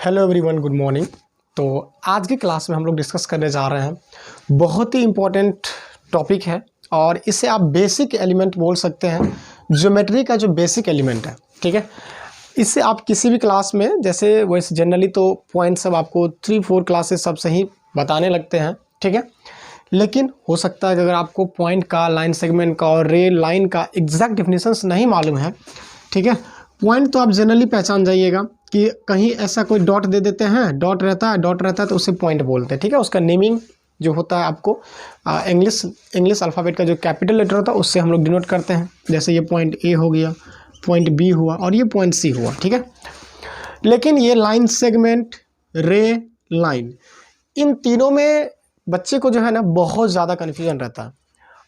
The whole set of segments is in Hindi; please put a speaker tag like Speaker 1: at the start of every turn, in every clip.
Speaker 1: Hello everyone, good morning. तो आज की क्लास में हम लोग डिस्कस करने जा रहे हैं, बहुत ही इम्पोर्टेंट टॉपिक है और इसे आप बेसिक एलिमेंट बोल सकते हैं। ज्योमेट्री का जो बेसिक एलिमेंट है, ठीक है। इससे आप किसी भी क्लास में, जैसे वैसे जनरली तो पॉइंट सब आपको 3-4 क्लासेस सब सही बताने लगते हैं, ठीक है। लेकिन हो सकता है कि अगर आपको पॉइंट का, लाइन सेगमेंट का और रे लाइन का एग्जैक्ट डिफिनीशंस नहीं मालूम है, ठीक है। पॉइंट तो आप जनरली पहचान जाइएगा कि कहीं ऐसा कोई डॉट दे देते हैं, डॉट रहता है तो उसे पॉइंट बोलते हैं, ठीक है। उसका नेमिंग जो होता है आपको इंग्लिश अल्फ़ाबेट का जो कैपिटल लेटर होता है उससे हम लोग डिनोट करते हैं। जैसे ये पॉइंट ए हो गया, पॉइंट बी हुआ और ये पॉइंट सी हुआ, ठीक है। लेकिन ये लाइन सेगमेंट, रे, लाइन, इन तीनों में बच्चे को जो है ना बहुत ज़्यादा कन्फ्यूजन रहता है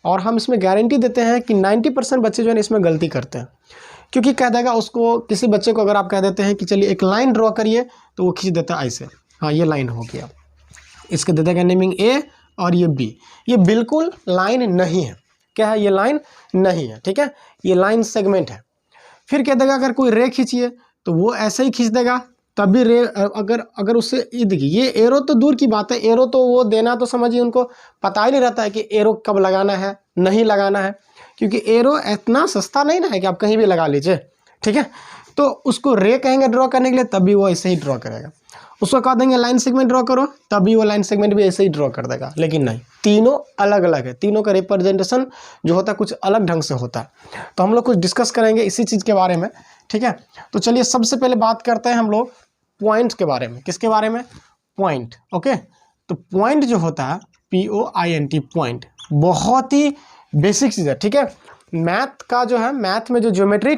Speaker 1: और हम इसमें गारंटी देते हैं कि 90% बच्चे जो है इसमें गलती करते हैं। क्योंकि कह देगा उसको, किसी बच्चे को अगर आप कह देते हैं कि चलिए एक लाइन ड्रॉ करिए, तो वो खींच देता है ऐसे, हाँ ये लाइन हो गया। इसके दे देगा नेमिंग ए और ये बी। ये बिल्कुल लाइन नहीं है। क्या है? ये लाइन नहीं है, ठीक है। ये लाइन सेगमेंट है। फिर कह देगा अगर कोई रे खींचिए तो वो ऐसे ही खींच देगा, तब भी रे अगर उससे, ये देखिए ये एरो तो दूर की बात है, एरो तो वो देना तो समझिए उनको पता ही नहीं रहता है कि एरो कब लगाना है, नहीं लगाना है। क्योंकि एरो इतना सस्ता नहीं ना है कि आप कहीं भी लगा लीजिए, ठीक है। तो उसको रे कहेंगे ड्रॉ करने के लिए, तब भी वो ऐसे ही ड्रॉ करेगा। उसको कह देंगे लाइन सेगमेंट ड्रॉ करो, तब भी वो लाइन सेगमेंट भी ऐसे ही ड्रॉ कर देगा। लेकिन नहीं, तीनों अलग अलग है। तीनों का रिप्रेजेंटेशन जो होता है कुछ अलग ढंग से होता है। तो हम लोग कुछ डिस्कस करेंगे इसी चीज़ के बारे में, ठीक है। तो चलिए सबसे पहले बात करते हैं हम लोग पॉइंट के बारे में। किसके बारे में? Point, okay. तो पॉइंट जो होता है POINT, पॉइंट बहुत ही बेसिक चीज़ है, ठीक है। मैथ का जो है, मैथ में जो ज्योमेट्री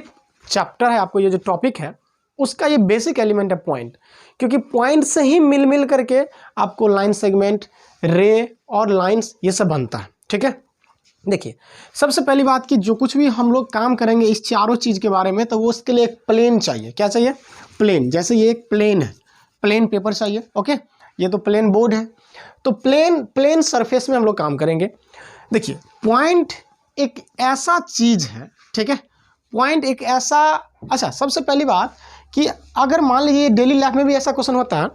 Speaker 1: चैप्टर है, आपको ये जो टॉपिक है उसका ये बेसिक एलिमेंट है पॉइंट। क्योंकि पॉइंट से ही मिल करके आपको लाइन सेगमेंट, रे और लाइंस ये सब बनता है, ठीक है। देखिए सबसे पहली बात कि जो कुछ भी हम लोग काम करेंगे इस चारों चीज़ के बारे में, तो वो उसके लिए एक प्लेन चाहिए। क्या चाहिए? प्लेन। जैसे ये एक प्लेन है, प्लेन पेपर चाहिए, ओके। ये तो प्लेन बोर्ड है, तो प्लेन सरफेस में हम लोग काम करेंगे। देखिए पॉइंट एक ऐसा चीज़ है, ठीक है। पॉइंट एक ऐसा, अच्छा सबसे पहली बात कि अगर मान लीजिए डेली लाइफ में भी ऐसा क्वेश्चन होता है,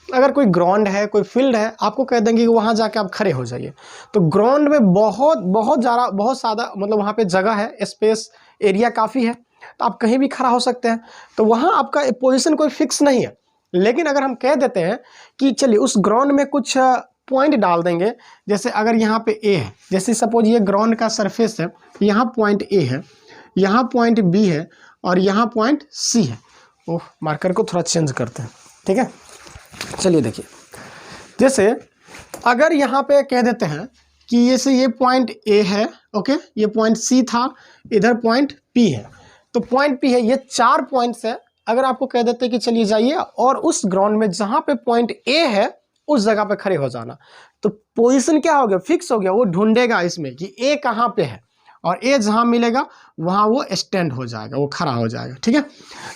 Speaker 1: अगर कोई ग्राउंड है, कोई फील्ड है, आपको कह देंगे कि वहाँ जाके आप खड़े हो जाइए, तो ग्राउंड में बहुत ज़्यादा मतलब वहाँ पे जगह है, स्पेस एरिया काफ़ी है, तो आप कहीं भी खड़ा हो सकते हैं। तो वहाँ आपका पोजीशन कोई फिक्स नहीं है। लेकिन अगर हम कह देते हैं कि चलिए उस ग्राउंड में कुछ पॉइंट डाल देंगे, जैसे अगर यहाँ पे ए है, जैसे सपोज ये ग्राउंड का सरफेस है, यहाँ पॉइंट ए है, यहाँ पॉइंट बी है और यहाँ पॉइंट सी है। ओह, मार्कर को थोड़ा चेंज करते हैं, ठीक है। चलिए देखिए, जैसे अगर यहाँ पे कह देते हैं कि ये पॉइंट ए है, ओके, ये पॉइंट सी था, इधर पॉइंट पी है, तो पॉइंट पी है, ये 4 पॉइंट्स है। अगर आपको कह देते हैं कि चलिए जाइए और उस ग्राउंड में जहाँ पे पॉइंट ए है उस जगह पे खड़े हो जाना, तो पोजीशन क्या हो गया? फिक्स हो गया। वो ढूंढेगा इसमें कि ए कहाँ पे है और ए जहाँ मिलेगा वहाँ वो स्टैंड हो जाएगा, वो खड़ा हो जाएगा, ठीक है।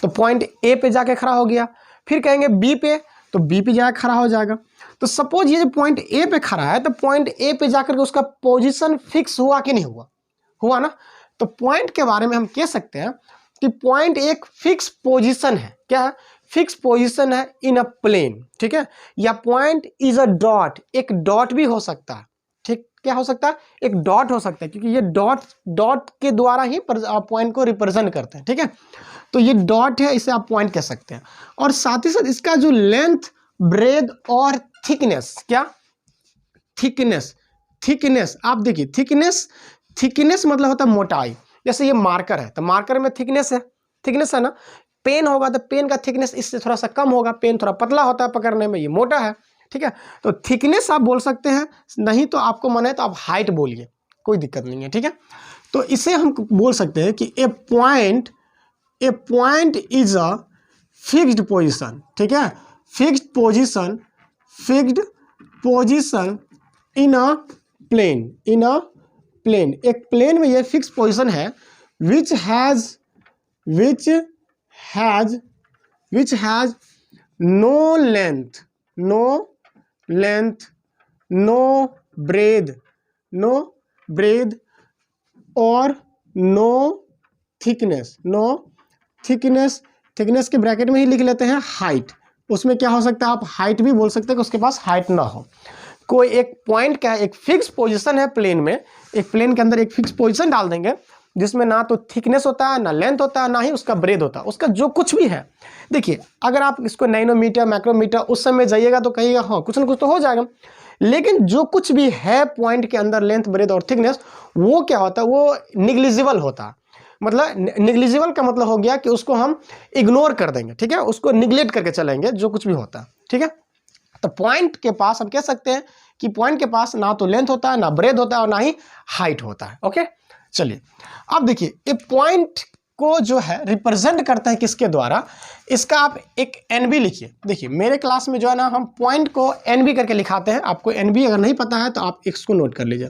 Speaker 1: तो पॉइंट ए पे जाके खड़ा हो गया। फिर कहेंगे बी पे, तो बी पे जाकर खड़ा हो जाएगा। तो सपोज ये जो पॉइंट ए पे खड़ा है, तो पॉइंट ए पे जाकर के उसका पोजीशन फिक्स हुआ कि नहीं हुआ? हुआ ना। तो पॉइंट के बारे में हम कह सकते हैं कि पॉइंट एक फिक्स पोजीशन है। क्या है? फिक्स पोजीशन है इन अ प्लेन, ठीक है। या पॉइंट इज अ डॉट, एक डॉट भी हो सकता है, ठीक। क्या हो सकता है? एक डॉट हो सकता है, क्योंकि ये डॉट के द्वारा ही पॉइंट को रिप्रेजेंट करते हैं, ठीक है। तो ये डॉट है, इसे आप पॉइंट कह सकते हैं। और साथ ही साथ इसका जो लेंथ, ब्रेथ और थिकनेस, क्या? थिकनेस आप देखिए, थिकनेस मतलब होता है मोटाई। जैसे ये मार्कर है, तो मार्कर में थिकनेस है ना। पेन होगा तो पेन का थिकनेस इससे थोड़ा सा कम होगा, पेन थोड़ा पतला होता है पकड़ने में, ये मोटा है, ठीक है। तो थिकनेस आप बोल सकते हैं, नहीं तो आपको मन है तो आप हाइट बोलिए, कोई दिक्कत नहीं है, ठीक है। तो इसे हम बोल सकते हैं कि a point is a fixed position, ठीक है। Fixed position in a plane, एक प्लेन में ये फिक्स पोजीशन है, which has no length, no breadth और नो थिकनेस के ब्रैकेट में ही लिख लेते हैं हाइट। उसमें क्या हो सकता है, आप हाइट भी बोल सकते हैं कि उसके पास हाइट ना हो। कोई एक पॉइंट का एक फिक्स पोजीशन है प्लेन में, एक प्लेन के अंदर एक फिक्स पोजीशन डाल देंगे जिसमें ना तो थिकनेस होता है, ना लेंथ होता है, ना ही उसका ब्रेथ होता है, उसका जो कुछ भी है। देखिए अगर आप इसको नैनोमीटर माइक्रोमीटर उस समय जाइएगा तो कहिएगा हाँ कुछ ना कुछ तो हो जाएगा, लेकिन जो कुछ भी है पॉइंट के अंदर लेंथ ब्रेथ और थिकनेस, वो क्या होता है, वो निग्लिजिबल होता है। मतलब निग्लिजिबल का मतलब हो गया कि उसको हम इग्नोर कर देंगे, ठीक है, उसको निग्लेक्ट करके चलेंगे जो कुछ भी होता है, ठीक है। तो पॉइंट के पास हम कह सकते हैं कि पॉइंट के पास ना तो लेंथ होता है, ना ब्रेथ होता है और ना ही हाइट होता है। ओके चलिए अब देखिए ये पॉइंट को जो है रिप्रेजेंट करते हैं किसके द्वारा, इसका आप एक एनबी लिखिए। देखिए मेरे क्लास में जो है ना हम पॉइंट को एनबी करके लिखाते हैं, आपको एनबी अगर नहीं पता है तो आप इसको नोट कर लीजिए।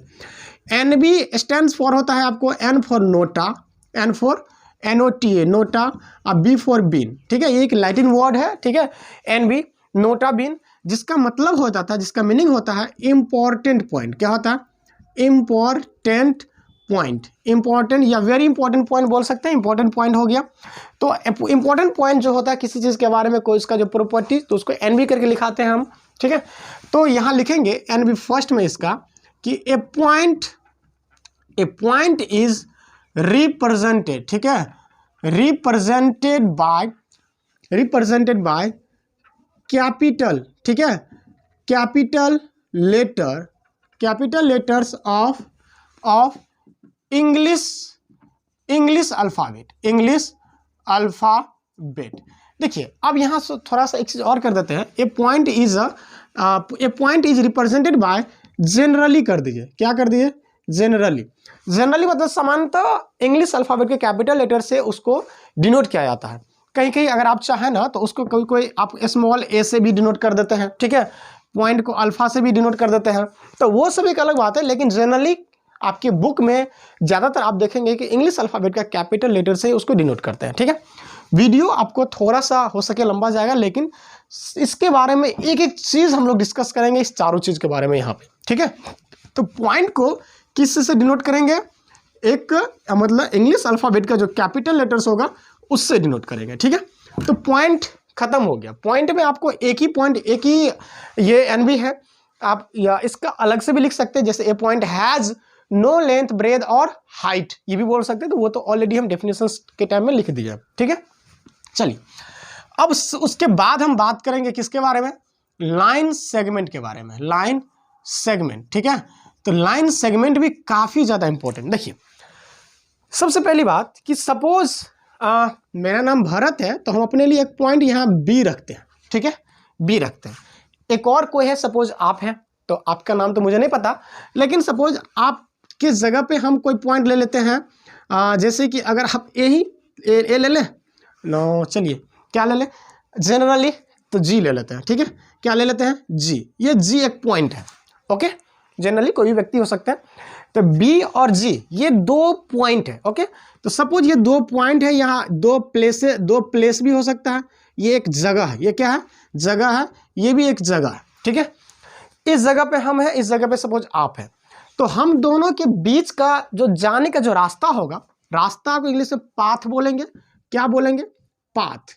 Speaker 1: एनबी स्टैंड्स फॉर होता है आपको N for NOTA, N for NOTA NOTA, अब बी फॉर बीन, ठीक है, ये एक लैटिन वर्ड है, ठीक है, एनबी नोटा बीन, जिसका मतलब होता था, जिसका मीनिंग होता है इंपॉर्टेंट पॉइंट। क्या होता है, इंपॉर्टेंट पॉइंट, इंपॉर्टेंट या वेरी इंपॉर्टेंट पॉइंट बोल सकते हैं, इंपॉर्टेंट पॉइंट हो गया। तो इंपॉर्टेंट पॉइंट जो होता है किसी चीज़ के बारे में, कोई इसका जो प्रॉपर्टी, तो उसको एनबी करके लिखाते हैं हम, ठीक है। तो यहाँ लिखेंगे एनबी फर्स्ट में इसका कि ए पॉइंट इज रिप्रेजेंटेड, ठीक है, रिप्रेजेंटेड बाय कैपिटल, ठीक है, capital letters of English alphabet. देखिए अब यहाँ से थोड़ा सा एक चीज और कर देते हैं, a point is represented by, generally कर दीजिए, क्या कर दीजिए, जनरली मतलब सामान्यतः इंग्लिश अल्फाबेट के कैपिटल लेटर से उसको डिनोट किया जाता है। कहीं कहीं अगर आप चाहें ना तो उसको कोई आप स्मॉल ए से भी डिनोट कर देते हैं, ठीक है, पॉइंट को अल्फा से भी डिनोट कर देते हैं, तो वो सब एक अलग बात है। लेकिन जनरली आपके बुक में ज़्यादातर आप देखेंगे कि इंग्लिश अल्फाबेट का कैपिटल लेटर से उसको डिनोट करते हैं, ठीक है। वीडियो आपको थोड़ा सा हो सके लंबा जाएगा, लेकिन इसके बारे में एक एक चीज़ हम लोग डिस्कस करेंगे, इस चारों चीज़ के बारे में यहाँ पे, ठीक है। तो पॉइंट को किस से डिनोट करेंगे, एक मतलब इंग्लिश अल्फाबेट का जो कैपिटल लेटर्स होगा उससे डिनोट करेंगे, ठीक है। तो पॉइंट खत्म हो गया। पॉइंट में आपको एक ही ये एनबी है, आप या इसका अलग से भी लिख सकते हैं, जैसे a point has no length breadth और हाइट, ये भी बोल सकते हैं, तो वो तो ऑलरेडी हम डेफिनेशन के टाइम में लिख दिए, ठीक है। चलिए अब उसके बाद हम बात करेंगे किसके बारे में, लाइन सेगमेंट के बारे में, लाइन सेगमेंट, ठीक है। तो लाइन सेगमेंट भी काफी ज्यादा इंपॉर्टेंट। देखिए सबसे पहली बात कि सपोज मेरा नाम भरत है, तो हम अपने लिए एक पॉइंट यहाँ बी रखते हैं, ठीक है, बी रखते हैं। एक और कोई है, सपोज आप हैं, तो आपका नाम तो मुझे नहीं पता, लेकिन सपोज आपके जगह पे हम कोई पॉइंट ले लेते हैं, जैसे कि अगर आप ए ले लें, नो चलिए क्या ले लें, जनरली तो जी ले लेते हैं, ठीक है, क्या ले लेते हैं, जी, ये जी एक पॉइंट है, ओके, जनरली कोई भी व्यक्ति हो सकता है। तो बी और जी ये दो पॉइंट है, ओके। तो सपोज ये दो पॉइंट है, यहाँ दो प्लेस भी हो सकता है, ये एक जगह है, ये क्या है, जगह है, ये भी एक जगह है, ठीक है। इस जगह पे हम हैं, इस जगह पे सपोज आप हैं, तो हम दोनों के बीच का जो जाने का जो रास्ता होगा, रास्ता को इंग्लिश में पाथ बोलेंगे, क्या बोलेंगे, पाथ,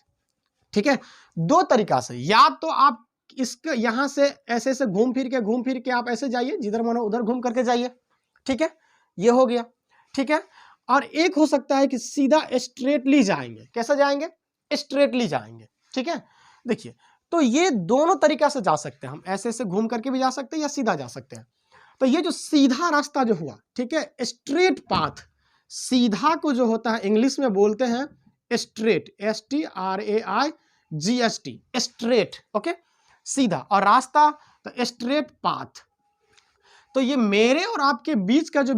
Speaker 1: ठीक है। दो तरीका से, या तो आप इसके यहाँ से ऐसे ऐसे घूम फिर के आप ऐसे जाइए, जिधर मानो उधर घूम करके जाइए, ठीक है, ये हो गया, ठीक है। और एक हो सकता है कि सीधा स्ट्रेटली जाएंगे, कैसे जाएंगे, स्ट्रेटली जाएंगे, ठीक है। देखिए तो ये दोनों तरीका से जा सकते हैं, हम ऐसे ऐसे घूम करके भी जा सकते हैं या सीधा जा सकते हैं। तो ये जो सीधा रास्ता जो हुआ, ठीक है, स्ट्रेट पाथ, सीधा को जो होता है इंग्लिश में बोलते हैं स्ट्रेट, STRAIGHT, स्ट्रेट, ओके, सीधा, और रास्ता तो स्ट्रेट पाथ। तो ये मेरे और आपके बीच का जो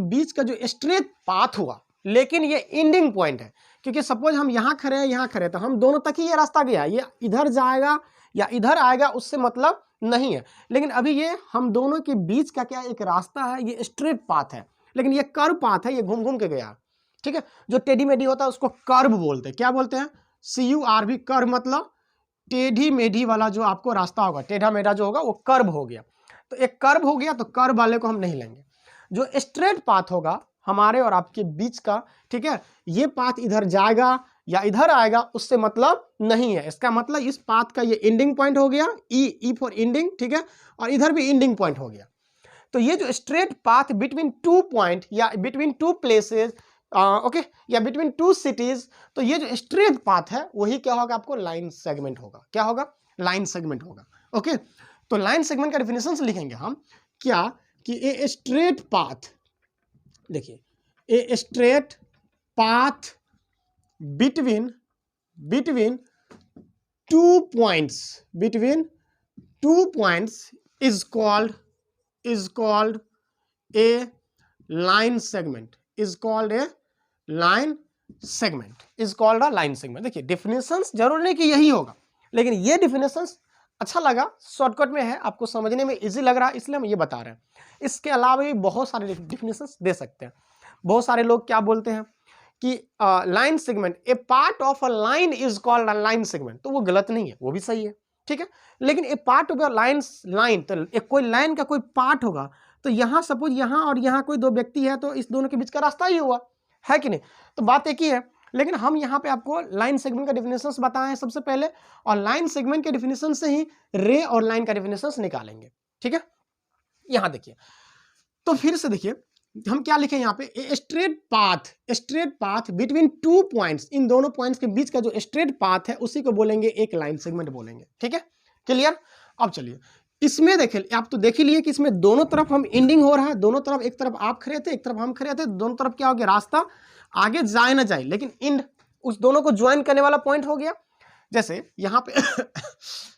Speaker 1: स्ट्रेट पाथ हुआ, लेकिन ये एंडिंग पॉइंट है, क्योंकि सपोज हम यहाँ खड़े हैं, यहाँ खड़े, तो हम दोनों तक ही ये रास्ता गया, ये इधर जाएगा या इधर आएगा उससे मतलब नहीं है। लेकिन अभी ये हम दोनों के बीच का क्या एक रास्ता है, ये स्ट्रेट पाथ है, लेकिन ये कर्व पाथ है, ये घूम घूम के गया, ठीक है। जो टेढ़ी मेढ़ी होता है उसको कर्व बोलते हैं, क्या बोलते हैं, CURV, कर्व, मतलब टेढ़ी मेढ़ी वाला जो आपको रास्ता होगा, टेढ़ा मेढ़ा जो होगा वो कर्व हो गया। तो एक कर्व हो गया, तो कर्व वाले को हम नहीं लेंगे। जो स्ट्रेट पाथ होगा हमारे और आपके बीच का, ठीक है, ये पाथ इधर जाएगा या इधर आएगा उससे मतलब नहीं है। इसका मतलब इस पाथ का ये एंडिंग पॉइंट हो गया, ई फॉर एंडिंग, ठीक है, और इधर भी एंडिंग पॉइंट हो गया। तो ये जो straight path between two point या बिटवीन टू प्लेसेस, ओके, या बिटवीन टू सिटीज, तो ये जो स्ट्रेट पाथ है वही क्या होगा आपको, लाइन सेगमेंट होगा। क्या होगा, लाइन सेगमेंट होगा। ओके, तो लाइन सेगमेंट का डेफिनेशन लिखेंगे हम क्या कि ए स्ट्रेट पाथ, देखिए ए straight path between two points is called a line segment, देखिए डिफिनेशंस जरूर नहीं कि यही होगा, लेकिन ये डिफिनेशंस अच्छा लगा, शॉर्टकट में है, आपको समझने में इजी लग रहा है, इसलिए हम ये बता रहे हैं। इसके अलावा भी बहुत सारे डिफिनेशंस दे सकते हैं। बहुत सारे लोग क्या बोलते हैं कि line segment, A part of a line is called a line segment, तो वो गलत नहीं है, वो भी सही है, ठीक है। लेकिन ए पार्ट ऑफ अ लाइन, तो एक कोई लाइन का कोई पार्ट होगा, तो यहां सपोज यहां और यहां कोई दो व्यक्ति है, तो इस दोनों के बीच का रास्ता ही हुआ है कि नहीं, तो बात एक ही है। लेकिन हम यहाँ पे आपको लाइन सेगमेंट का डेफिनेशंस बताए हैं सबसे पहले, और लाइन सेगमेंट के डेफिनेशन से ही रे और लाइन का डेफिनेशंस निकालेंगे, ठीक है। यहां देखिए, तो फिर से देखिए हम क्या लिखें यहाँ पे, a straight path between two points, इन दोनों पॉइंट्स के बीच का जो स्ट्रेट पाथ है उसी को बोलेंगे एक लाइन सेगमेंट बोलेंगे, ठीक है, क्लियर। अब चलिए इसमें देखिए, आप तो देख ही लिए कि इसमें दोनों तरफ हम एंडिंग हो रहा है, दोनों तरफ, एक तरफ आप खड़े थे एक तरफ हम खड़े थे, दोनों तरफ क्या हो गया, रास्ता आगे जाए ना जाए, लेकिन एंड उस दोनों को ज्वाइन करने वाला पॉइंट हो गया। जैसे यहाँ पे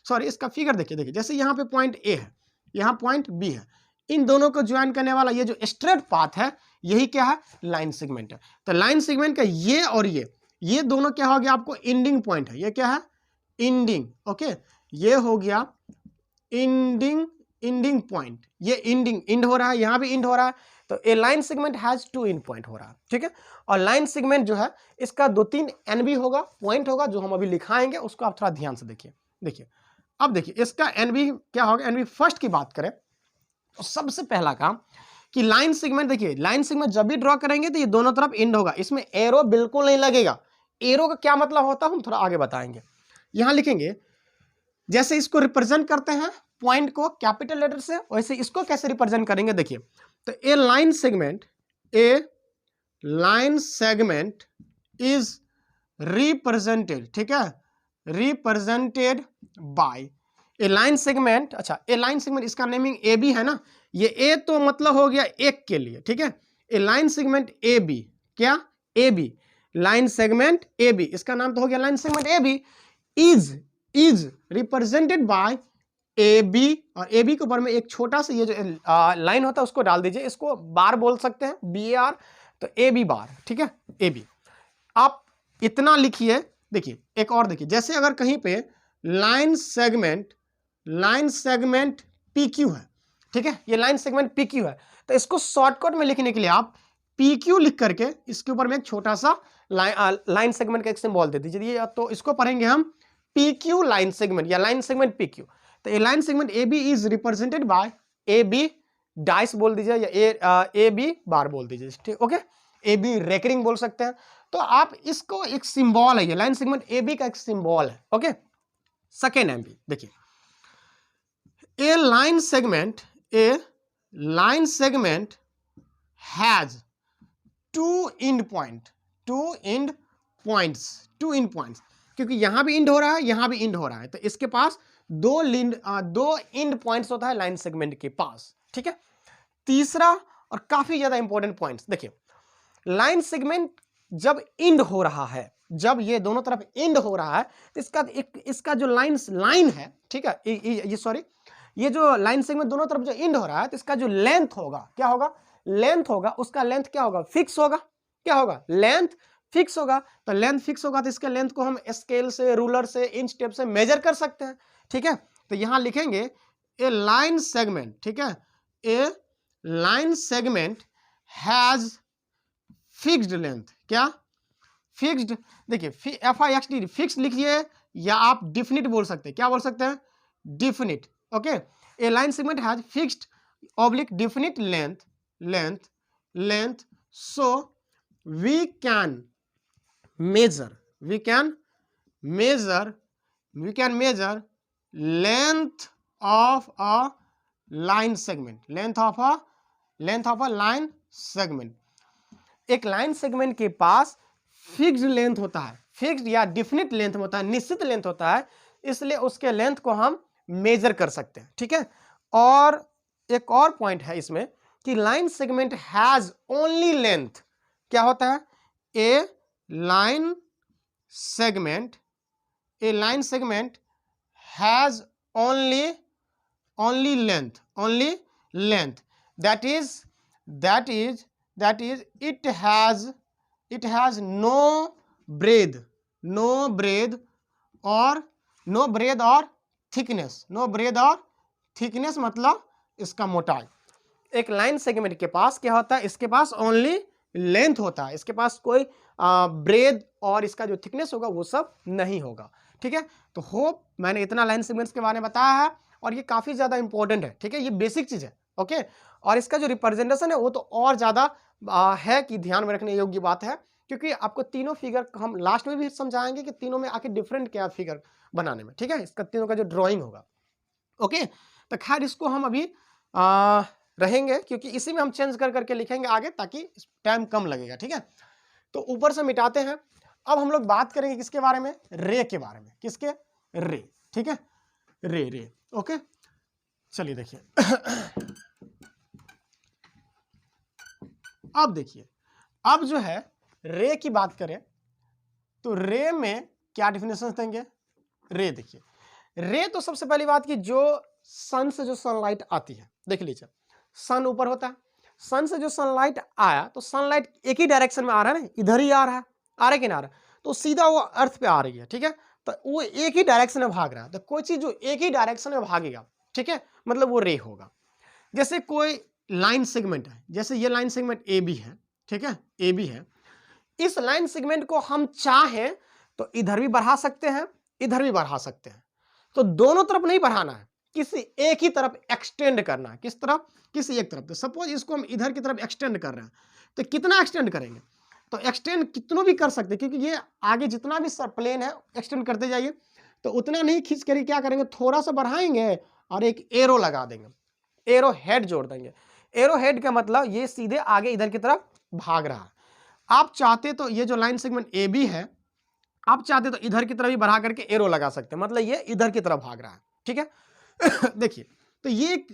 Speaker 1: सॉरी, इसका फिगर देखिए, जैसे यहाँ पे पॉइंट ए है, यहाँ पॉइंट बी है, इन दोनों को ज्वाइन करने वाला ये जो स्ट्रेट पाथ है यही क्या है, लाइन सेगमेंट है। तो लाइन सेगमेंट का ये और ये दोनों क्या हो गया आपको, एंडिंग पॉइंट है, ये क्या है, एंडिंग, ओके, ये हो गया एंडिंग पॉइंट, ये एंड हो रहा है, यहां भी एंड हो रहा है, तो a line segment has two end point हो रहा है, ठीक है। और लाइन सेगमेंट जो है इसका 2-3 एन भी होगा, पॉइंट होगा, जो हम अभी लिखाएंगे उसको आप थोड़ा ध्यान से देखिए। अब देखिए इसका एन बी क्या होगा, एन बी फर्स्ट की बात करें तो सबसे पहला काम कि लाइन सेगमेंट, देखिए लाइन सेगमेंट जब भी ड्रॉ करेंगे तो ये दोनों तरफ एंड होगा, इसमें एरो बिल्कुल नहीं लगेगा। एरो का क्या मतलब होता है हम थोड़ा आगे बताएंगे। यहां लिखेंगे जैसे इसको रिप्रेजेंट करते हैं पॉइंट को कैपिटल लेटर से, वैसे इसको कैसे रिप्रेजेंट करेंगे देखिए। तो a line segment is represented, ठीक है, represented by A line segment. अच्छा, ए लाइन सेगमेंट इसका नेमिंग ए बी है ना, ये ए तो मतलब हो गया एक के लिए, ठीक है। ए लाइन सेगमेंट ए बी, क्या, A B, line segment A B, इसका नाम तो हो गया line segment A B, is represented by A B, और ए बी के ऊपर में एक छोटा सा ये जो लाइन होता है उसको डाल दीजिए, इसको बार बोल सकते हैं, बी ए आर, तो ए बी बार, ठीक है, ए बी। आप इतना लिखिए। देखिए एक और देखिए, जैसे अगर कहीं पे लाइन सेगमेंट पी क्यू है, ठीक है, ये लाइन सेगमेंट पी क्यू है, तो इसको शॉर्टकट में लिखने के लिए आप पी क्यू लिख करके इसके ऊपर में एक छोटा सा लाइन सेगमेंट का एक सिंबल दे दीजिए, तो इसको पढ़ेंगे हम पी क्यू लाइन सेगमेंट या लाइन सेगमेंट पी क्यू। तो a line segment A B is represented by A B डाइस बोल दीजिए, या ए बी बार बोल दीजिए, ठीक, ओके, ए बी रेकरिंग बोल सकते हैं। तो आप इसको एक सिंबल है, ये लाइन सेगमेंट ए बी का एक सिंबल है, ओके। सेकेंड एम बी देखिए, a line segment has two end points, क्योंकि यहां भी एंड हो रहा है, यहां भी एंड हो रहा है, तो इसके पास दो एंड पॉइंट्स होता है लाइन सेगमेंट के पास, ठीक है। तीसरा और काफी ज्यादा इंपॉर्टेंट पॉइंट्स देखिए, लाइन सेगमेंट जब एंड हो रहा है, जब ये दोनों तरफ एंड हो रहा है, तो इसका जो लाइन है, ठीक है, ये सॉरी, ये जो लाइन सेगमेंट दोनों तरफ जो एंड हो रहा है, तो इसका जो लेंथ होगा, क्या होगा, लेंथ होगा, उसका लेंथ क्या होगा, फिक्स होगा, क्या होगा, लेंथ फिक्स होगा। तो लेंथ फिक्स होगा तो इसके लेंथ को हम स्केल से, रूलर से, इंच टेप से मेजर कर सकते हैं, ठीक है। तो यहां लिखेंगे ए लाइन सेगमेंट, ठीक है, ए line segment has fixed length, क्या, फिक्स्ड, देखिए FIXD फिक्स लिखिए, या आप डिफिनिट बोल सकते हैं, क्या बोल सकते हैं, definite, okay. A line segment has fixed oblique definite length, so we can we can measure length of a line segment, length of a line segment. एक लाइन सेगमेंट के पास फिक्स्ड लेंथ होता है, फिक्स्ड या डिफिनिट लेंथ होता है, निश्चित लेंथ होता है, इसलिए उसके लेंथ को हम मेजर कर सकते हैं, ठीक है। और एक और पॉइंट है इसमें कि line segment has only length, क्या होता है, ए line segment has only length that is it has no breadth or thickness, मतलब इसका मोटाई। एक लाइन सेगमेंट के पास क्या होता है, इसके पास ओनली लेंथ होता है, इसके पास कोई ब्रेड और इसका जो थिकनेस होगा वो सब नहीं होगा, ठीक है। तो होप मैंने इतना लाइन सेगमेंट्स के बारे में बताया है और ये काफी ज्यादा इंपॉर्टेंट है, ठीक है, ये बेसिक चीज है, ओके। और इसका जो रिप्रेजेंटेशन है वो तो और ज्यादा है कि ध्यान में रखने योग्य बात है, क्योंकि आपको तीनों फिगर हम लास्ट में भी समझाएंगे कि तीनों में आखिर डिफरेंट क्या फिगर बनाने में, ठीक है, इसका तीनों का जो ड्राइंग होगा, ओके। तो खैर इसको हम अभी रहेंगे, क्योंकि इसी में हम चेंज कर करके लिखेंगे आगे, ताकि टाइम कम लगेगा, ठीक है। तो ऊपर से मिटाते हैं। अब हम लोग बात करेंगे किसके बारे में, रे के बारे में, किसके, रे, ठीक है, रे, ओके। चलिए देखिए अब देखिए, अब जो है रे की बात करें तो रे में क्या डिफिनेशन देंगे। रे देखिए, रे तो सबसे पहली बात की जो सन से जो सनलाइट आती है, देख लीजिए सन ऊपर होता है, सन से जो सनलाइट आया तो सनलाइट एक ही डायरेक्शन में आ रहा है ना, इधर ही आ रहा है कि नहीं आ रहा, तो सीधा वो अर्थ पे आ रही है, ठीक है। तो वो एक ही डायरेक्शन में भाग रहा है, तो कोई चीज जो एक ही डायरेक्शन में भागेगा, ठीक है, मतलब वो रे होगा। जैसे कोई लाइन सेगमेंट है, जैसे ये लाइन सेगमेंट ए बी है, ठीक है, ए बी है, इस लाइन सेगमेंट को हम चाहें तो इधर भी बढ़ा सकते हैं, इधर भी बढ़ा सकते हैं, तो दोनों तरफ नहीं बढ़ाना है, किसी एक ही तरफ एक्सटेंड करना है। किस तरफ, किसी एक तरफ। तो सपोज इसको हम इधर की तरफ एक्सटेंड कर रहे हैं, तो कितना एक्सटेंड करेंगे, तो एक्सटेंड कितनों भी कर सकते हैं, क्योंकि ये आगे जितना भी प्लेन है एक्सटेंड करते जाइए, तो उतना नहीं खींच कर क्या करेंगे, थोड़ा सा बढ़ाएंगे और एक एरो लगा देंगे, एरो हेड जोड़ देंगे। एरो हेड का मतलब ये सीधे आगे इधर की तरफ भाग रहा है। आप चाहते तो ये जो लाइन सेगमेंट ए बी है, आप चाहते तो इधर की तरफ भी बढ़ा करके एरो लगा सकते हैं, मतलब ये इधर की तरफ भाग रहा है, ठीक है। देखिए, तो ये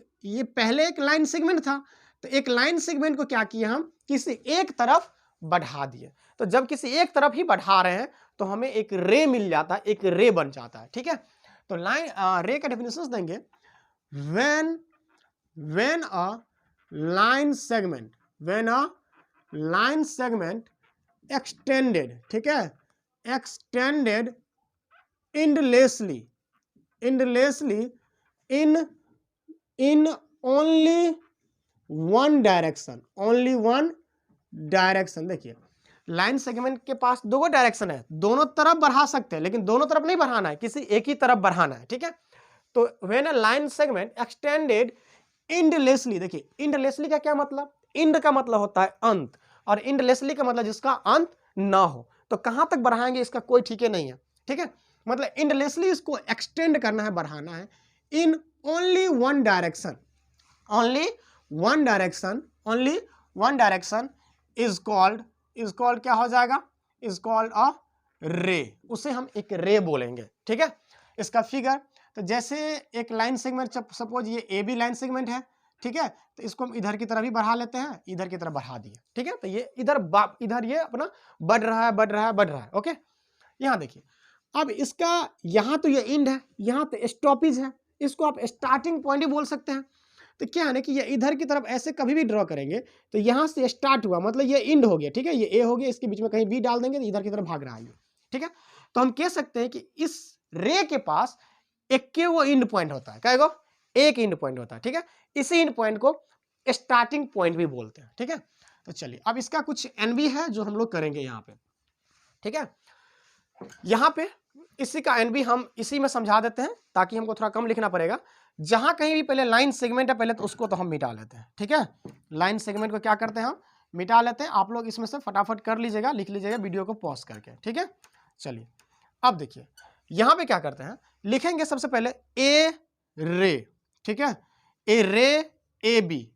Speaker 1: पहले एक लाइन सेगमेंट था, तो एक लाइन सेगमेंट को क्या किया, हम किसी एक तरफ बढ़ा दिए। तो जब किसी एक तरफ ही बढ़ा रहे हैं तो हमें एक रे मिल जाता है, एक रे बन जाता है, ठीक है। तो लाइन रे का डेफिनेशन देंगे, when a line segment extended, ठीक है, extended endlessly in only one direction, देखिए लाइन सेगमेंट के पास दो डायरेक्शन है, दोनों तरफ बढ़ा सकते हैं, लेकिन दोनों तरफ नहीं बढ़ाना है, किसी एक ही तरफ बढ़ाना है, ठीक है। तो when a line segment extended endlessly, देखिए endlessly का क्या मतलब, इंड का मतलब होता है अंत, और endlessly का मतलब जिसका अंत ना हो। तो कहां तक बढ़ाएंगे इसका कोई ठीके नहीं है, ठीक है। मतलब endlessly इसको एक्सटेंड करना है, बढ़ाना है, इन only one direction is called क्या हो जाएगा, is called a ray, उसे हम एक रे बोलेंगे, ठीक है। इसका फिगर, तो जैसे एक लाइन सेगमेंट, सपोज ये ए बी लाइन सेगमेंट है, ठीक है, तो इसको हम इधर की तरफ भी बढ़ा लेते हैं, इधर की तरफ बढ़ा दिए, ठीक है। तो ये इधर ये अपना बढ़ रहा है, ओके। यहां देखिए, अब इसका यहां तो ये एंड है, यहां तो स्टॉपेज है, इसको आप स्टार्टिंग पॉइंट भी बोल सकते हैं। तो क्या है ना कि ये इधर की तरफ ऐसे कभी भी ड्रॉ करेंगे तो यहां से स्टार्ट हुआ, मतलब ये एंड हो गया, ठीक है, ये ए हो गया, इसके बीच में कहीं बी डाल देंगे तो इधर की तरफ भाग रहा है, ठीक है। तो हम कह सकते हैं कि इस रे के पास एक वो एंड पॉइंट होता है, क्या एक एंड पॉइंट होता है, ठीक है। इसी एंड पॉइंट को स्टार्टिंग पॉइंट भी बोलते हैं, ठीक है। तो चलिए अब इसका कुछ एनबी है जो हम लोग करेंगे यहाँ पे, ठीक है। यहाँ पे इसी का एनबी हम इसी में समझा देते हैं ताकि हमको थोड़ा कम लिखना पड़ेगा। जहां कहीं भी पहले लाइन सेगमेंट है पहले तो उसको तो हम मिटा लेते हैं, ठीक है। लाइन सेगमेंट को क्या करते हैं, हम मिटा लेते हैं। आप लोग इसमें से फटाफट कर लीजिएगा, लिख लीजिएगा वीडियो को पॉज करके, ठीक है। चलिए अब देखिए यहां पे क्या करते हैं, लिखेंगे सबसे पहले ए रे, ठीक है, ए रे ए बी,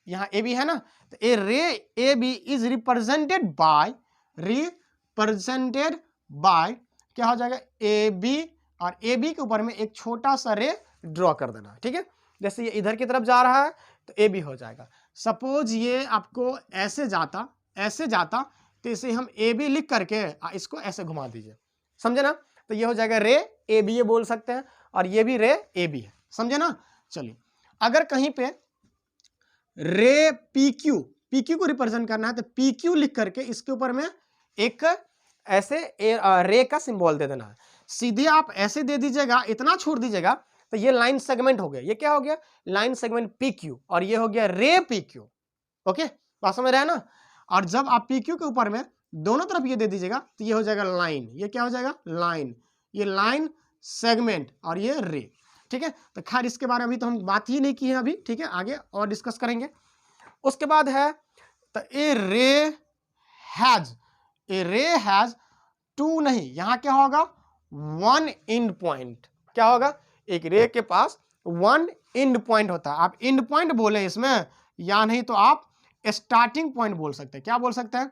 Speaker 1: यहां ए बी है ना, तो a ray A B is represented by क्या हो जाएगा, ए बी, और ए बी के ऊपर में एक छोटा सा रे ड्रॉ कर देना, ठीक है। जैसे ये इधर की तरफ जा रहा है तो ए बी हो जाएगा। सपोज ये आपको ऐसे जाता तो इसे हम ए बी लिख करके इसको ऐसे घुमा दीजिए, समझे ना, तो ये हो जाएगा रे ए बी, ये बोल सकते हैं, और ये भी रे ए बी है, समझे ना। चलिए अगर कहीं पे रे पी क्यू को रिप्रेजेंट करना है तो पी क्यू लिख करके इसके ऊपर में एक ऐसे रे का सिंबल दे देना है। सीधे आप ऐसे दे दीजिएगा, इतना छोड़ दीजिएगा तो ये लाइन सेगमेंट हो गया। ये क्या हो गया, लाइन सेगमेंट पी क्यू, और ये हो गया रे पी क्यू। ओके, बात समझ रहे हैं ना। और जब आप पी क्यू के ऊपर में दोनों तरफ ये दे दीजिएगा तो ये हो जाएगा लाइन, ये क्या हो जाएगा लाइन, ये लाइन सेगमेंट, और ये रे, ठीक है। तो खैर इसके बारे में अभी तो हम बात ही नहीं की है अभी, ठीक है, आगे और डिस्कस करेंगे। उसके बाद है तो ए रे हैज टू नहीं, यहां क्या होगा, वन एंड पॉइंट। क्या होगा, एक रे के पास वन एंड पॉइंट होता है। आप एंड पॉइंट बोले इसमें, या नहीं तो आप स्टार्टिंग पॉइंट बोल सकते हैं। क्या बोल सकते हैं,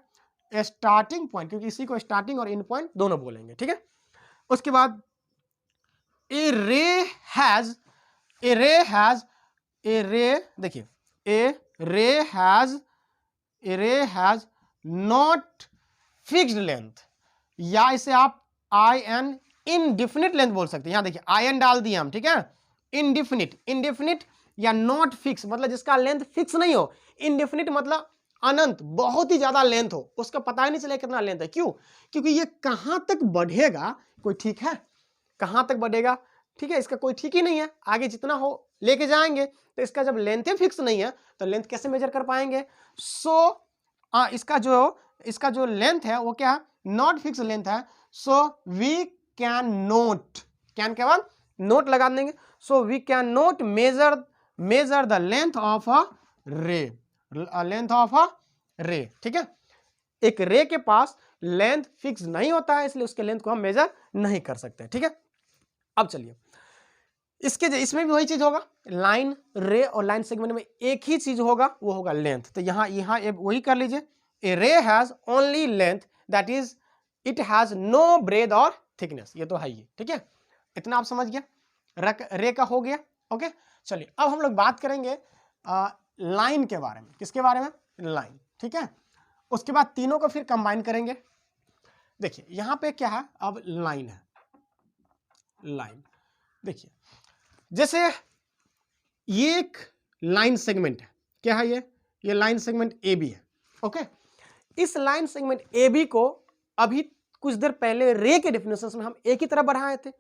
Speaker 1: स्टार्टिंग पॉइंट, क्योंकि इसी को स्टार्टिंग और एंड पॉइंट दोनों बोलेंगे, ठीक है। उसके बाद ए ray has not fixed length, या इसे आप आई एन इनडिफिनिट लेंथ बोल सकते हैं। यहां देखिए आई एन डाल दिए हम, ठीक है। इनडिफिनिट या नॉट फिक्स मतलब जिसका लेंथ फिक्स नहीं हो। इनडिफिनिट मतलब अनंत, बहुत ही ज्यादा लेंथ हो, उसका पता ही नहीं चले कितना लेंथ है। क्यों, क्योंकि ये कहां तक बढ़ेगा कोई ठीक है, कहां तक बढ़ेगा, ठीक है, इसका कोई ठीक ही नहीं है। आगे जितना हो लेके जाएंगे, तो इसका जब लेंथ ही फिक्स नहीं है तो लेंथ कैसे मेजर कर पाएंगे। इसका जो लेंथ है वो क्या है, नॉट फिक्स लेंथ है। So we can not, can के बाद नोट लगा देंगे। So we can not measure the length of a ray, ठीक है। एक रे के पास लेंथ फिक्स नहीं होता है, इसलिए उसके लेंथ को हम मेजर नहीं कर सकते, ठीक है। अब चलिए इसमें भी वही चीज होगा, लाइन रे और लाइन सेगमेंट में एक ही चीज होगा, वो होगा लेंथ। तो यहां वही कर लीजिए, a ray has only length, that is it has no breadth और थिकनेस। ये तो है ही, ठीक है, इतना आप समझ गया, रे का हो गया। ओके, चलिए अब हम लोग बात करेंगे लाइन के बारे में। किसके बारे में, लाइन, ठीक है। उसके बाद तीनों को फिर कंबाइन करेंगे। देखिए यहां पे क्या है, अब लाइन है, लाइन देखिए जैसे ये एक लाइन सेगमेंट है, क्या है ये लाइन सेगमेंट ए बी है। ओके, इस लाइन सेगमेंट ए बी को अभी कुछ देर पहले रे के डेफिनेशन में हम एक ही तरफ बढ़ाए थे।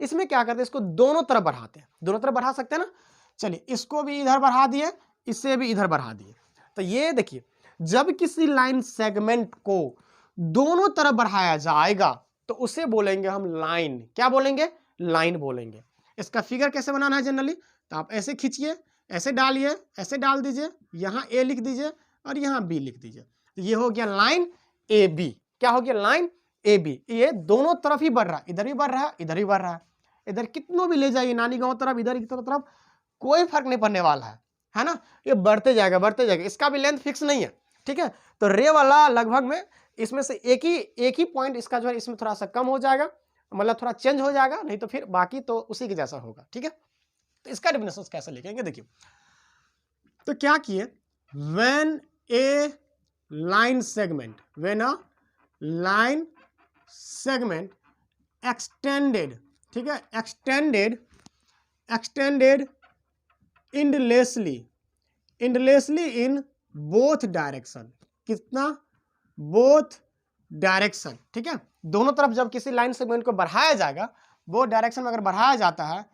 Speaker 1: इसमें क्या करते हैं, इसको दोनों तरफ बढ़ाते हैं, दोनों तरफ बढ़ा सकते हैं ना। चलिए इसको भी इधर बढ़ा दिए, इससे भी इधर बढ़ा दिए। तो ये देखिए जब किसी लाइन सेगमेंट को दोनों तरफ बढ़ाया जाएगा तो उसे बोलेंगे हम लाइन। क्या बोलेंगे, लाइन बोलेंगे। इसका फिगर कैसे बनाना है जनरली, तो आप ऐसे खींचिए, ऐसे डालिए, ऐसे डाल दीजिए, यहाँ ए लिख दीजिए और यहाँ बी लिख दीजिए। तो ये हो गया लाइन ए बी। क्या हो गया, लाइन ए बी। ये दोनों तरफ ही बढ़ रहा है, इधर भी बढ़ रहा है, इधर भी बढ़ रहा है। इधर कितनों भी ले जाइए, नानी गांव तरफ, इधर की तरफ, कोई फर्क नहीं पड़ने वाला है ना। ये बढ़ते जाएगा बढ़ते जाएगा, इसका भी लेंथ फिक्स नहीं है, ठीक है। तो रे वाला लगभग में इसमें से एक ही पॉइंट इसका जो है इसमें थोड़ा सा कम हो जाएगा, मतलब थोड़ा चेंज हो जाएगा, नहीं तो फिर बाकी तो उसी के जैसा होगा, ठीक है। तो इसका डेफिनेशन कैसे लिखेंगे, देखिए तो क्या किए, when A line segment, when a line segment extended, ठीक है, एक्सटेंडेड इंडलेसली इन बोथ डायरेक्शन। कितना, बोथ डायरेक्शन, ठीक है। दोनों तरफ जब किसी लाइन सेगमेंट को बढ़ाया जाएगा, बोथ डायरेक्शन में अगर बढ़ाया जाता है,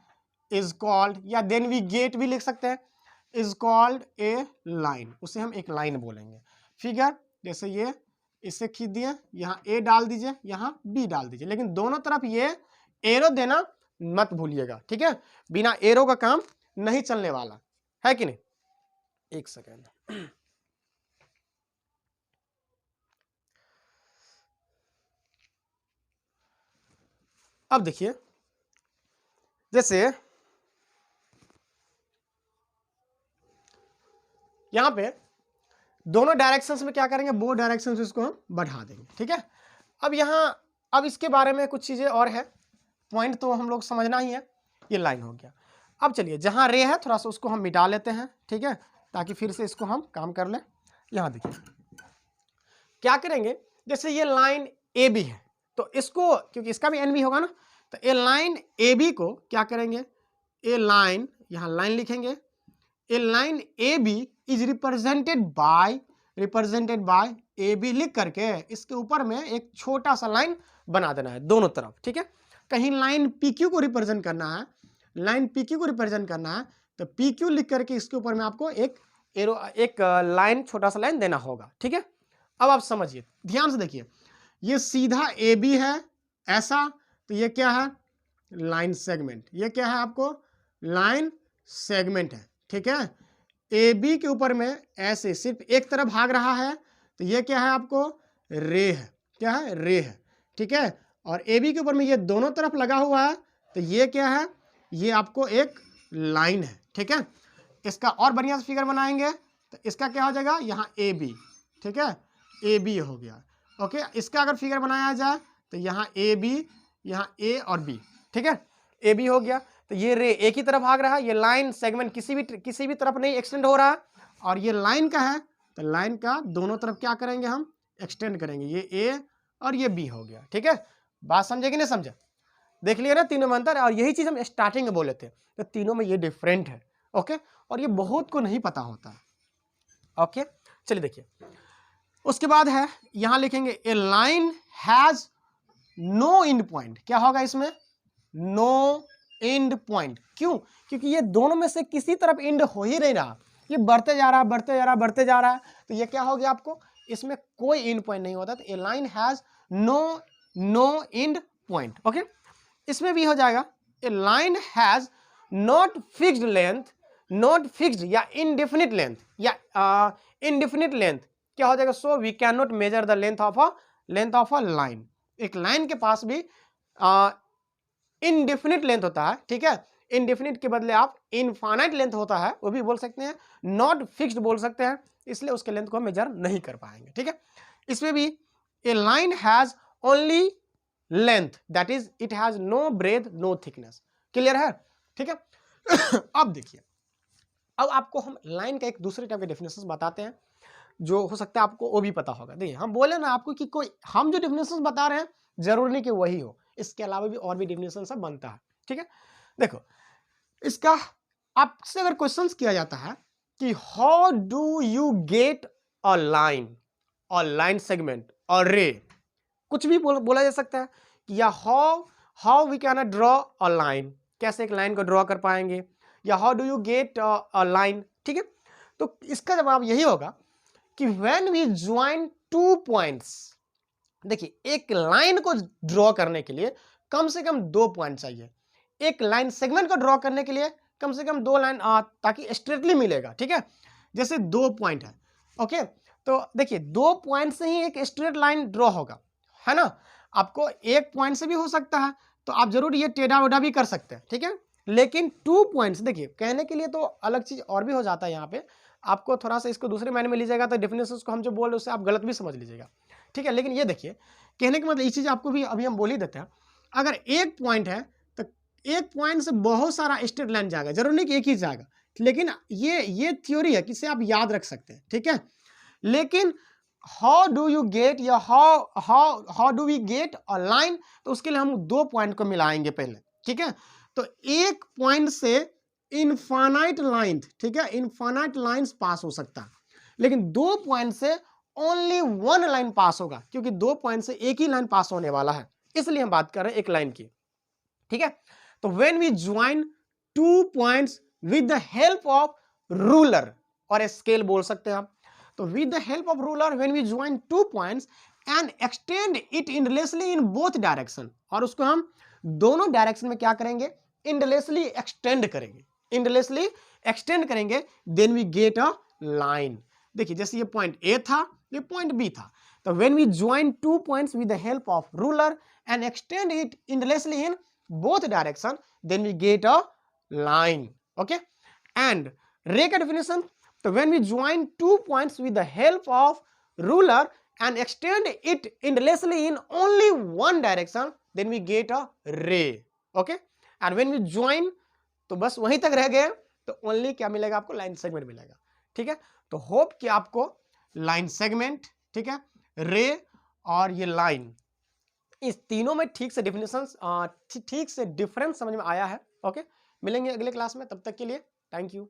Speaker 1: इज कॉल्ड, या देन वी गेट भी लिख सकते हैं, इज कॉल्ड ए लाइन। उसे हम एक लाइन बोलेंगे। फिगर जैसे ये, इसे खींच दिए, यहाँ ए डाल दीजिए, यहाँ बी डाल दीजिए, लेकिन दोनों तरफ ये एरो देना मत भूलिएगा, ठीक है। बिना एरो का काम नहीं चलने वाला है कि नहीं। एक सेकेंड, अब देखिए, जैसे यहां पे दोनों डायरेक्शंस में क्या करेंगे, बोथ डायरेक्शंस इसको हम बढ़ा देंगे, ठीक है। अब यहां, अब इसके बारे में कुछ चीजें और है, पॉइंट तो हम लोग समझना ही है। ये लाइन हो गया। अब चलिए, जहां रे है थोड़ा सा उसको हम मिटा लेते हैं, ठीक है, ताकि फिर से इसको हम काम कर लें। यहां देखिए क्या करेंगे, जैसे ये लाइन ए बी है, तो इसको, क्योंकि इसका भी एन बी होगा ना, तो ए लाइन ए बी को क्या करेंगे, ए लाइन, यहां लाइन लिखेंगे, a line A B is represented by A B लिख करके इसके ऊपर में एक छोटा सा लाइन बना देना है दोनों तरफ, ठीक है। कहीं लाइन पी क्यू को रिप्रेजेंट करना है, लाइन पी क्यू को रिप्रेजेंट करना है, तो पी क्यू लिख करके इसके ऊपर में आपको एक एरो, एक लाइन, छोटा सा लाइन देना होगा, ठीक है। अब आप समझिए, ध्यान से देखिए, ये सीधा ए बी है ऐसा, तो ये क्या है, लाइन सेगमेंट, ये क्या है आपको, लाइन सेगमेंट है, ठीक है। ए बी के ऊपर में ऐसे सिर्फ एक तरफ भाग रहा है, तो ये क्या है आपको, रे है, क्या है, रे है, ठीक है। और ए बी के ऊपर में ये दोनों तरफ लगा हुआ है, तो ये क्या है, ये आपको एक लाइन है, ठीक है। इसका और बढ़िया से फिगर बनाएंगे, तो इसका क्या हो जाएगा, यहाँ ए बी, ठीक है, ए बी हो गया, ओके। इसका अगर फिगर बनाया जाए तो यहाँ ए बी, यहाँ ए और बी, ठीक है, ए बी हो गया। तो ये रे एक ही तरफ भाग रहा है, ये लाइन सेगमेंट किसी भी तरफ नहीं एक्सटेंड हो रहा है, और ये लाइन का है, तो लाइन का दोनों तरफ क्या करेंगे, हम एक्सटेंड करेंगे, ये ए और ये बी हो गया, ठीक है। बात समझे कि नहीं समझे, देख लिया ना तीनों में अंतर, और यही चीज हम स्टार्टिंग में बोले थे, तो तीनों में ये डिफरेंट है, ओके। और ये बहुत को नहीं पता होता है, ओके। चलिए देखिए, उसके बाद है, यहां लिखेंगे a line has no end point, क्या होगा इसमें, नो एंड पॉइंट, क्यों, क्योंकि ये दोनों में से किसी तरफ एंड हो ही नहीं रहा, ये बढ़ते जा रहा है, बढ़ते जा रहा है, बढ़ते जा रहा है, तो ये क्या हो गया आपको, इसमें कोई एंड पॉइंट नहीं होता, तो a line has no end point, okay. इसमें भी हो जाएगा, a line has not fixed length, not fixed या इनडेफिनिट लेंथ, या इनडेफिनिट लेंथ, क्या हो जाएगा, so we can not measure the length of a line. एक लाइन के पास भी इनडेफिनिट लेंथ होता है, ठीक है। इनडेफिनिट के बदले आप इनफाइनाइट लेंथ होता है, वो भी बोल सकते हैं, नॉट फिक्स्ड बोल सकते हैं, इसलिए उसके लेंथ को हम मेजर नहीं कर पाएंगे, ठीक है। इसमें भी a line has only length, that is it has no breadth no thickness, clear है, ठीक है। अब देखिए, अब आपको हम लाइन का एक दूसरे टाइप के डेफिनेशन बताते हैं, जो हो सकता है आपको वो भी पता होगा। देखिए, हम बोले ना आपको कि कोई, हम जो डेफिनेशन बता रहे हैं जरूरी नहीं कि वही हो, इसके अलावा भी और भी डेफिनेशन सब बनता है, ठीक है। देखो, इसका आपसे अगर क्वेश्चंस किया जाता है कि how do you get a line segment और रे, कुछ भी बोला जा सकता है कि या how we can draw a line, कैसे एक लाइन को ड्रॉ कर पाएंगे, या how do you get a line, ठीक है। तो इसका जवाब यही होगा कि when we join two points, देखिए, एक लाइन को ड्रॉ करने के लिए कम से कम 2 पॉइंट चाहिए, एक लाइन सेगमेंट को ड्रॉ करने के लिए कम से कम 2 लाइन, ताकि स्ट्रेटली मिलेगा, ठीक है। जैसे 2 पॉइंट है, ओके, तो देखिए 2 पॉइंट से ही एक स्ट्रेट लाइन ड्रॉ होगा, है ना। आपको एक पॉइंट से भी हो सकता है, तो आप जरूर ये टेढ़ा वेढ़ा भी कर सकते हैं, ठीक है। लेकिन 2 पॉइंट्स, देखिए, कहने के लिए तो अलग चीज और भी हो जाता है, यहाँ पे आपको थोड़ा सा इसको दूसरे मायने में लीजिएगा, तो डेफिनेशंस को हम जो बोल रहे हैं उससे आप गलत भी समझ लीजिएगा, ठीक है। लेकिन ये देखिए, कहने का मतलब ये चीज आपको भी अभी हम बोल ही देते हैं, अगर एक पॉइंट है तो एक पॉइंट से बहुत सारा स्ट्रेट लाइन जाएगा, जरूर नहीं कि एक ही जाएगा, लेकिन ये थ्योरी है, किसे आप याद रख सकते हैं, ठीक है। लेकिन हाउ डू यू गेट, या how do we get a line, तो उसके लिए हम 2 पॉइंट को मिलाएंगे पहले, ठीक है। तो एक पॉइंट से इनफाइनाइट लाइन, ठीक है, इनफाइनाइट लाइंस पास हो सकता है, लेकिन 2 पॉइंट से ओनली 1 लाइन पास होगा, क्योंकि 2 पॉइंट से एक ही लाइन पास होने वाला है, इसलिए हम बात कर रहे हैं एक लाइन की, ठीक है। तो when we join 2 points with the help of ruler और स्केल बोल सकते हैं आप, तो with the help of ruler when we join 2 points and extend it endlessly in both direction, और उसको हम दोनों डायरेक्शन में क्या करेंगे, इंडलेसली एक्सटेंड करेंगे, इंडलेसली एक्सटेंड करेंगे, then we get a line. देखिए, जैसे ये पॉइंट ए था, ये पॉइंट बी था, तो when we join 2 points with the help of ruler and extend it endlessly in both direction, then we get a line. Okay, and ray का definition, so when we join two points with the help of ruler and extend it endlessly in only one direction, then we get a ray. Okay, and when we join, तो बस वहीं तक रह गए तो ओनली क्या मिलेगा आपको, लाइन सेगमेंट मिलेगा. ठीक है, तो होप कि आपको लाइन सेगमेंट, ठीक है, रे और ये लाइन, इस तीनों में ठीक से डिफिनेशंस, ठीक से डिफरेंस समझ में आया है. ओके, मिलेंगे अगले क्लास में, तब तक के लिए थैंक यू.